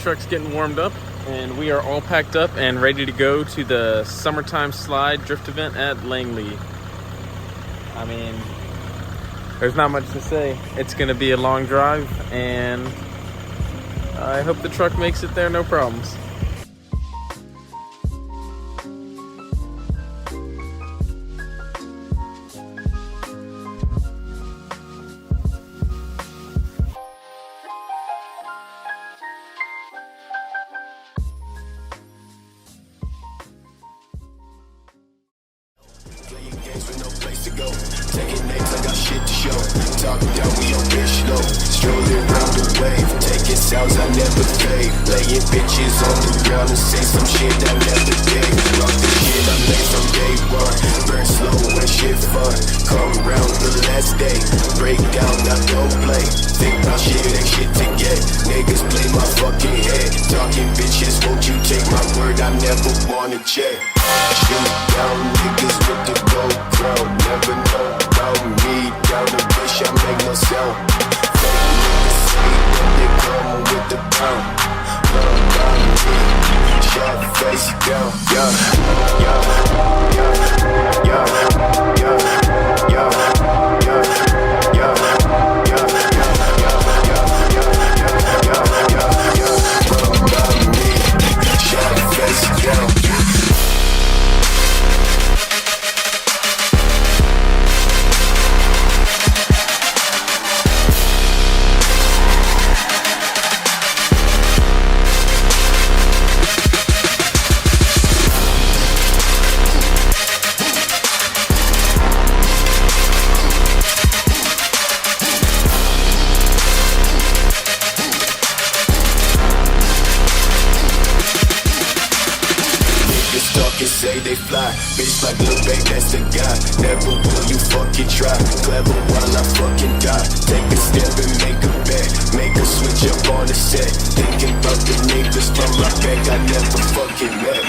truck's getting warmed up, and we are all packed up and ready to go to the summertime slide drift event at Langley. I mean, there's not much to say. It's going to be a long drive, and I hope the truck makes it there no problems. Taking names, I got shit to show. Talking down, we on bitch low. Strolling round the wave, taking sounds I never fade. Laying bitches on the ground and say some shit I never did. Rock the shit I made from day one. Burn slow when shit fun. Come round the last day. Break down, I don't play. Think about shit, ain't shit to get. Niggas play my fucking head. Talking bitches, won't you take my word? I never wanna check. Shoot down niggas with the gold crown. Never know about me. Down the bitch, I make no sound. Fake niggas say that they come with the pound. Love about me. Shot face down. Yeah, yeah, yeah, yeah, yeah, yeah, yeah, yeah, yeah. Say they fly, bitch like Lil Babe, that's the guy. Never will you fucking try. Clever while I fucking die. Take a step and make a bet. Make a switch up on the set. Thinking about the niggas from my back I never fucking met.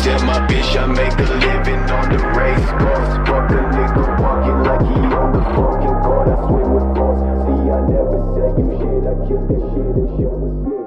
Tell my bitch I make a living on the race course. Fuck a nigga walking like he on the fucking court. I swing with force. See, I never say you shit. I kill that shit and show the slip.